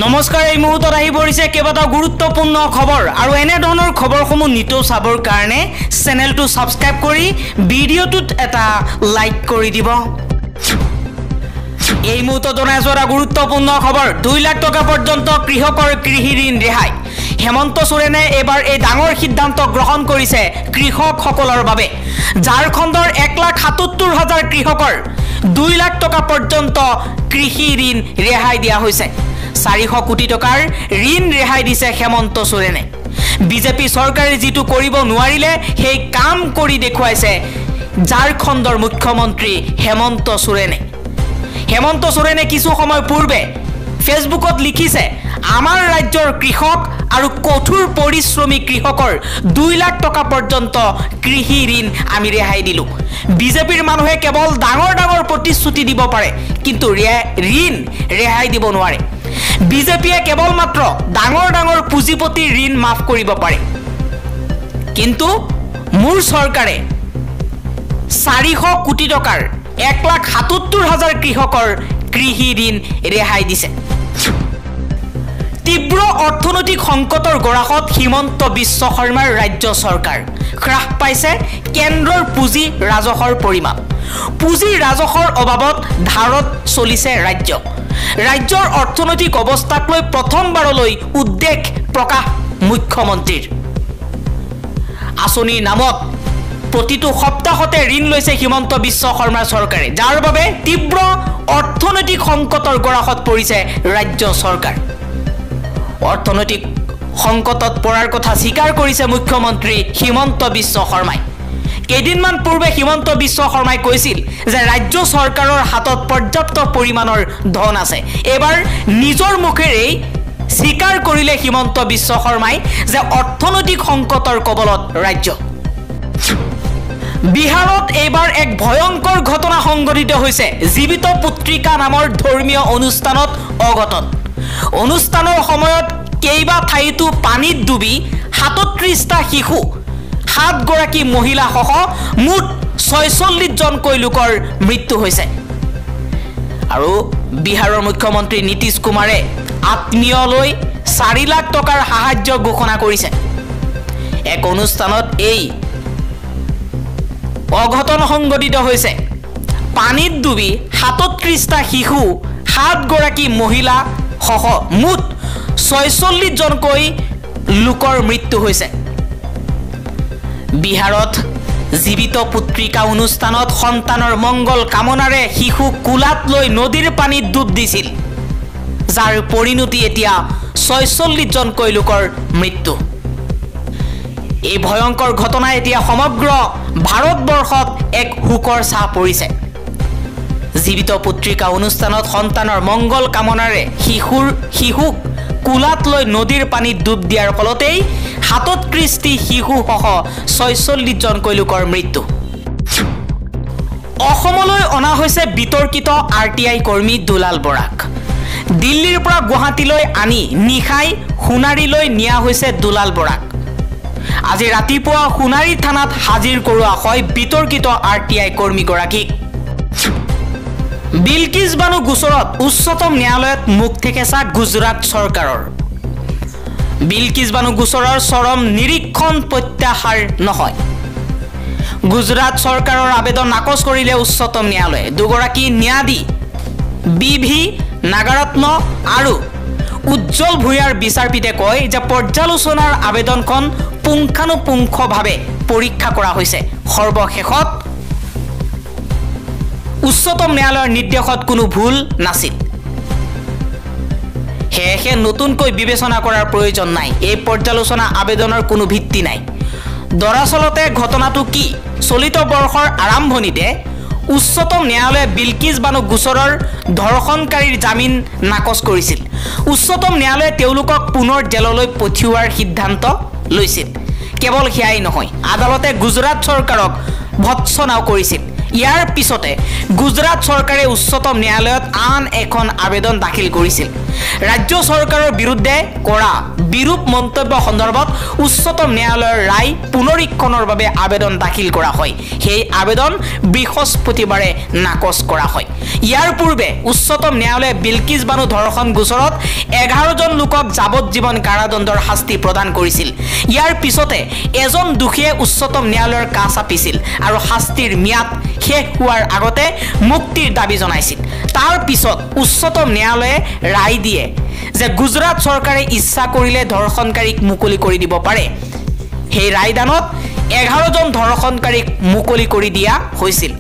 নমস্কাৰ এই মুহূৰ্তত আহি পৰিছে কেইবাটাও গুৰুত্বপূৰ্ণ খবৰ আৰু এনে ধৰণৰ খবৰসমূহ নিতৌ চাবৰ কাৰণে চেনেলটো সাবস্ক্ৰাইব কৰি ভিডিঅ'টোত এটা লাইক কৰি দিব। এই মুহূৰ্তত জনাইছো এটা গুৰুত্বপূৰ্ণ খবৰ 2 লাখ টকা পৰ্যন্ত কৃষকৰ কৃষি ঋণ ৰেহাই। হেমন্ত সোৰেনে এবাৰ এই ডাঙৰ সিদ্ধান্ত গ্ৰহণ কৰিছে কৃষকসকলৰ বাবে। ঝাৰখণ্ডৰ 1,77,000 কৃষকৰ 2 লাখ টকা পৰ্যন্ত কৃষি ঋণ ৰেহাই দিয়া হৈছে। 400 কোটি টকাৰ ঋণ ৰেহাই দিছে হেমন্ত সোৰেনে। বিজেপি চৰকাৰে যেটো কৰিব নোৱাৰিলে সেই কাম কৰি দেখুৱাইছে ঝাৰখণ্ডৰ মুখ্যমন্ত্ৰী হেমন্ত সোৰেনে। হেমন্ত সোৰেনে কিছু সময় পূৰ্বে ফেসবুকত লিখিছে আমাৰ ৰাজ্যৰ কৃষক আৰু কঠোৰ পৰিশ্ৰমী কৃষকৰ 2 লাখ টকা পৰ্যন্ত কৃষি ঋণ আমি ৰেহাই দিলো। বিজেপিৰ মানুহে কেৱল ডাঙৰ ডাঙৰ প্ৰতিশ্ৰুতি দিব পাৰে কিন্তু ঋণ ৰেহাই দিব নোৱাৰে। বিজেপিয়ে কেৱল মাত্ৰ ডাঙৰ ডাঙৰ পুঁজিপতি ঋণ মাফ কৰিব পাৰে কিন্তু মোৰ চৰকাৰে 400 কোটি টকাৰ 1,77,000 কৃষকৰ কৃষি ঋণ ৰেহাই দিছে। তীব্ৰ অৰ্থনৈতিক সংকটৰ গৰাহত হিমন্ত বিশ্ব শৰ্মাৰ ৰাজ্য চৰকাৰ। হ্ৰাস পাইছে কেন্দ্ৰৰ পুঁজি ৰাজহৰ পৰিমাণ। পুঁজি ৰাজহৰ অভাৱত ধাৰত চলিছে ৰাজ্য। ৰাজ্যৰ অৰ্থনৈতিক অৱস্থাক লৈ প্ৰথমবাৰলৈ উদ্বেগ প্ৰকাশ মুখ্যমন্ত্ৰীৰ। আঁচনিৰ নামত প্ৰতিটো সপ্তাহতে ঋণ লৈছে হিমন্ত বিশ্ব শৰ্মাৰ চৰকাৰে, যাৰ বাবে তীব্ৰ অৰ্থনৈতিক সংকটৰ গৰাহত পৰিছে ৰাজ্য চৰকাৰ। অৰ্থনৈতিক সংকটত পৰাৰ কথা স্বীকাৰ কৰিছে মুখ্যমন্ত্ৰী হিমন্ত বিশ্ব শৰ্মাই। কেইদিনমান পূৰ্বে হিমন্ত বিশ্ব শৰ্মাই কৈছিল যে ৰাজ্য চৰকাৰৰ হাতত পৰ্যাপ্ত পৰিমাণৰ ধন আছে। এবাৰ নিজৰ মুখেৰেই স্বীকাৰ কৰিলে হিমন্ত বিশ্ব শৰ্মাই যে অৰ্থনৈতিক সংকটৰ কবলত ৰাজ্য। বিহাৰত এইবাৰ এক ভয়ংকৰ ঘটনা সংঘটিত হৈছে জীৱিত পুত্ৰিকা নামৰ ধৰ্মীয় অনুষ্ঠানত অঘটন। অনুষ্ঠানৰ সময়ত কেইবা ঠাইতো পানীত ডুবি 37টা শিশু 7 গৰাকী মহিলা সহ মুঠ 46 জনকৈ লোকৰ মৃত্যু হৈছে। আৰু বিহাৰৰ মুখ্যমন্ত্ৰী নীতিশ কুমাৰে আত্মীয়লৈ 4 লাখ টকাৰ সাহায্য ঘোষণা কৰিছে। এক অনুষ্ঠানত এই অঘটন সংঘটিত হৈছে। পানীত ডুবি 37টা শিশু 7 গৰাকী মহিলা সহ মুঠ 46 জনকৈ লোকৰ মৃত্যু হৈছে। বিহাৰত জীৱিত পুত্ৰিকা অনুষ্ঠানত সন্তানৰ মংগল কামনাৰে শিশু কোলাত লৈ নদীৰ পানীত ডুব দিছিল, যাৰ পৰিণতি এতিয়া 46 জনকৈ লোকৰ মৃত্যু। এই ভয়ংকৰ ঘটনা এতিয়া সমগ্ৰ ভাৰতবৰ্ষত এক হুকৰ ছাঁ পৰিছে। জীৱিত পুত্ৰিকা অনুষ্ঠানত সন্তানৰ মংগল কামনাৰে শিশুক কোলাত লৈ নদীৰ পানীত ডুব দিয়াৰ ফলতেই 37টি শিশু সহ 46 জনকৈ লোকৰ মৃত্যু। অসমলৈ অনা হৈছে বিতৰ্কিত RTI কৰ্মী দুলাল বৰাক। দিল্লীৰ পৰা গুৱাহাটীলৈ আনি নিশাই সোণাৰীলৈ নিয়া হৈছে দুলাল বৰাক। আজি ৰাতিপুৱা সোণাৰী থানাত হাজিৰ কৰোৱা হয় বিতৰ্কিত RTI কৰ্মীগৰাকীক। বিলকিছ বানু গোচৰত উচ্চতম ন্যায়ালয়ত মুখ থেকেচা গুজৰাট চৰকাৰৰ। বিলকিছ বানু গোচৰৰ চৰম নিৰীক্ষণ প্ৰত্যাহাৰ নহয়। গুজৰাট চৰকাৰৰ আবেদন নাকচ কৰিলে উচ্চতম ন্যায়ালয়ে। দুগৰাকী ন্যায়াধী BV নাগাৰত্ন আৰু উজ্জ্বল ভূঞাৰ বিচাৰপীঠে কয় যে পৰ্যালোচনাৰ আবেদনখন পুংখানুপুংখভাৱে পৰীক্ষা কৰা হৈছে। সৰ্বশেষত উচ্চতম ন্যায়ালয়ৰ নিৰ্দেশত কোনো ভুল নাছিল। সেয়েহে নতুনকৈ বিবেচনা কৰাৰ প্ৰয়োজন নাই। এই পৰ্যালোচনা আবেদনৰ কোনো ভিত্তি নাই। দৰাচলতে ঘটনাটো কি? চলিত বৰ্ষৰ আৰম্ভণিতে উচ্চতম ন্যায়ালয়ে বিলকিছ বানু গোচৰৰ ধৰ্ষণকাৰীৰ জামিন নাকচ কৰিছিল। উচ্চতম ন্যায়ালয়ে তেওঁলোকক পুনৰ জেললৈ পঠিওৱাৰ সিদ্ধান্ত লৈছিল। কেৱল সেয়াই নহয়, আদালতে গুজৰাট চৰকাৰক ভৎসনাও কৰিছিল। ইয়াৰ পিছতে গুজৰাট চৰকাৰে উচ্চতম ন্যায়ালয়ত আন এখন আবেদন দাখিল কৰিছিল ৰাজ্য চৰকাৰৰ বিৰুদ্ধে কৰা বিৰূপ মন্তব্য সন্দৰ্ভত উচ্চতম ন্যায়ালয়ৰ ৰায় পুনৰীক্ষণৰ বাবে আবেদন দাখিল কৰা হয় সেই আবেদন বৃহস্পতিবাৰে নাকচ কৰা হয় ইয়াৰ পূৰ্বে উচ্চতম ন্যায়ালয়ে বিলকিছ বানু ধৰ্ষণ গোচৰত 11 জন লোকক যাৱজ্জীৱন কাৰাদণ্ডৰ শাস্তি প্ৰদান কৰিছিল ইয়াৰ পিছতে এজন দোষীয়ে উচ্চতম ন্যায়ালয়ৰ কাষ চাপিছিল আৰু শাস্তিৰ ম্যাদ শেষ হোৱাৰ আগতে মুক্তিৰ দাবী জনাইছিল তাৰ পিছত উচ্চতম ন্যায়ালয়ে ৰায় দিয়ে যে গুজৰাট চৰকাৰে ইচ্ছা কৰিলে ধৰ্ষণকাৰীক মুকলি কৰি দিব পাৰে সেই ৰায়দানত 11 জন ধৰ্ষণকাৰীক মুকলি কৰি দিয়া হৈছিল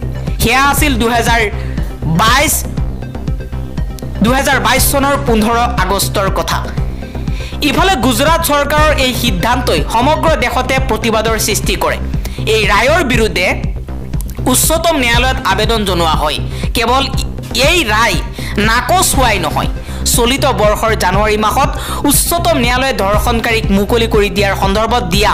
হেয়া আছিল 2022 চনৰ 15 আগষ্টৰ কথা ইফালে গুজৰাট চৰকাৰৰ এই সিদ্ধান্তই সমগ্ৰ দেশতে প্ৰতিবাদৰ সৃষ্টি কৰে এই ৰায়ৰ বিৰুদ্ধে উচ্চতম ন্যায়ালয়ত আবেদন জনোৱা হয় কেৱল এই ৰায় নাকচ হোৱাই নহয় চলিত বৰ্ষৰ জানুৱাৰী মাহত উচ্চতম ন্যায়ালয়ে ধৰ্ষণকাৰীক মুকলি কৰি দিয়াৰ সন্দৰ্ভত দিয়া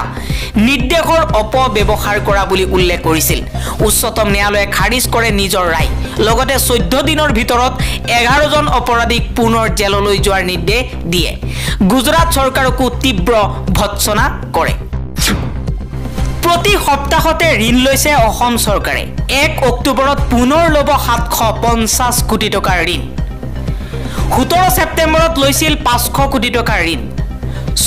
নিৰ্দেশৰ অপব্যৱহাৰ কৰা বুলি উল্লেখ কৰিছিল উচ্চতম ন্যায়ালয়ে খাৰিজ কৰে নিজৰ ৰায় লগতে 14 দিনৰ ভিতৰত 11 জন অপৰাধীক পুনৰ জেললৈ যোৱাৰ নিৰ্দেশ দিয়ে গুজৰাট চৰকাৰকো তীব্ৰ ভৎসনা কৰে প্ৰতি সপ্তাহতে ঋণ লৈছে অসম চৰকাৰে 1 অক্টোবৰত পুনৰ ল'ব 750 কোটি টকাৰ ঋণ 17 সেপ্টেম্বৰত লৈছিল 500 কোটি টকাৰ ঋণ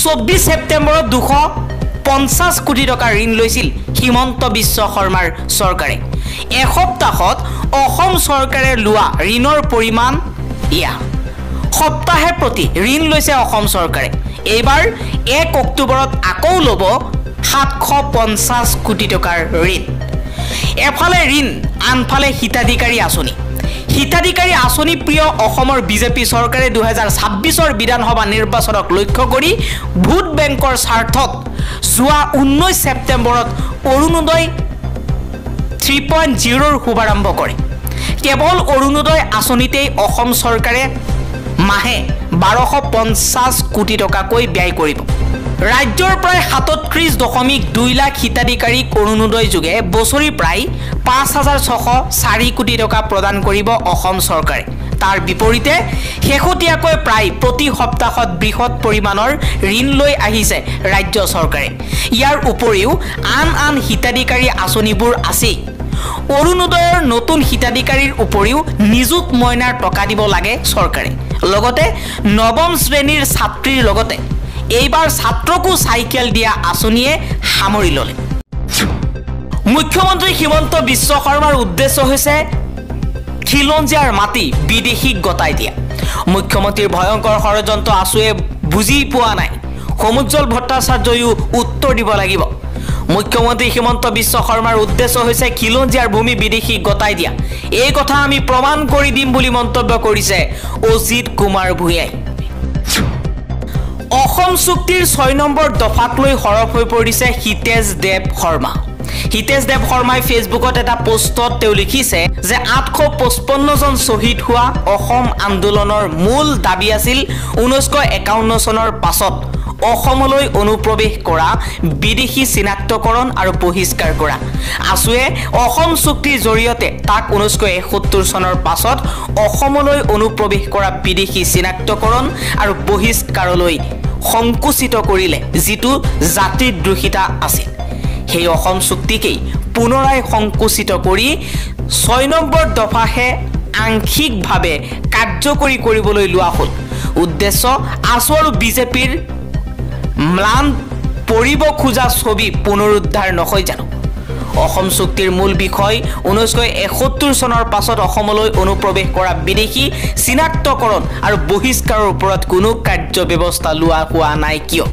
24 সেপ্টেম্বৰত 250 কোটি টকাৰ ঋণ লৈছিল হিমন্ত বিশ্ব শৰ্মাৰ চৰকাৰে এসপ্তাহত অসম চৰকাৰে লোৱা ঋণৰ পৰিমাণ ইয়া সপ্তাহে প্ৰতি ঋণ লৈছে অসম চৰকাৰে এইবাৰ 1 অক্টোবৰত আকৌ ল'ব 750 কোটি টকাৰ ঋণ এফালে ঋণ আনফালে হিতাধিকাৰী আঁচনি প্ৰিয় অসমৰ বিজেপি চৰকাৰে 2026 বিধানসভা নিৰ্বাচনক লক্ষ্য কৰি ভোট বেংকৰ স্বাৰ্থত যোৱা 19 সেপ্টেম্বৰত অৰুণোদয় 3.0 ৰ শুভাৰম্ভ কৰে কেৱল অৰুণোদয় আঁচনিতেই অসম চৰকাৰে মাহে 1250 কোটি টকাকৈ ব্যয় কৰিব ৰাজ্যৰ প্ৰায় 37.2 লাখ হিতাধিকাৰীক অৰুণোদয় যোগে বছৰি প্ৰায় 5604 কোটি টকা প্ৰদান কৰিব অসম চৰকাৰে তাৰ বিপৰীতে শেহতীয়াকৈ প্ৰায় প্ৰতি সপ্তাহত বৃহৎ পৰিমাণৰ ঋণ লৈ আহিছে ৰাজ্য চৰকাৰে ইয়াৰ উপৰিও আন হিতাধিকাৰী আঁচনিবোৰ আছে অৰুণোদয়ৰ নতুন হিতাধিকাৰীৰ উপৰিও নিযুত মইনাৰ টকা দিব লাগে চৰকাৰে লগতে নৱম শ্ৰেণীৰ ছাত্ৰীৰ লগতে এইবাৰ ছাত্ৰকো সাইকেল দিয়া আঁচনিয়ে সামৰি ল'লে মুখ্যমন্ত্ৰী হিমন্ত বিশ্ব শৰ্মাৰ উদ্দেশ্য হৈছে খিলঞ্জীয়াৰ মাটি বিদেশীক গতাই দিয়া মুখ্যমন্ত্ৰীৰ ভয়ংকৰ ষড়যন্ত্ৰ আছুৱে বুজি পোৱা নাই সমুজ্জ্বল ভট্টাচাৰ্যয়ো উত্তৰ দিব লাগিব মুখ্যমন্ত্ৰী হিমন্ত বিশ্ব শৰ্মাৰ উদ্দেশ্য হৈছে খিলঞ্জীয়াৰ ভূমি বিদেশীক গতাই দিয়া এই কথা আমি প্ৰমাণ কৰি দিম বুলি মন্তব্য কৰিছে অজিত কুমাৰ ভূঞাই অসম চুক্তিৰ 6 নম্বৰ দফাক লৈ হৰফ হৈ পৰিছে হিতেশ দেৱ শৰ্মাই ফেচবুকত এটা পোষ্টত তেওঁ লিখিছে যে 855 জন শ্বহীদ হোৱা অসম আন্দোলনৰ মূল দাবী আছিল 1951 চনৰ পাছত অসমলৈ অনুপ্ৰৱেশ কৰা বিদেশী চিনাক্তকৰণ আৰু বহিষ্কাৰ কৰা আছুৱে অসম চুক্তিৰ জৰিয়তে তাক 1971 চনৰ পাছত অসমলৈ অনুপ্ৰৱেশ কৰা বিদেশী চিনাক্তকৰণ আৰু বহিষ্কাৰলৈ সংকুচিত কৰিলে যিটো জাতিদ্ৰোহিতা আছিল সেই অসম চুক্তিকেই পুনৰাই সংকুচিত কৰি 6 নম্বৰ দফাহে আংশিকভাৱে কাৰ্যকৰী কৰিবলৈ লোৱা হ'ল উদ্দেশ্য আছু আৰু বিজেপিৰ ম্লান পৰিব খোজা ছবি পুনৰুদ্ধাৰ নহয় জানো অসম চুক্তিৰ মূল বিষয় 1971 চনৰ পাছত অসমলৈ অনুপ্ৰৱেশ কৰা বিদেশী চিনাক্তকৰণ আৰু বহিষ্কাৰৰ ওপৰত কোনো কাৰ্য ব্যৱস্থা লোৱা হোৱা নাই কিয়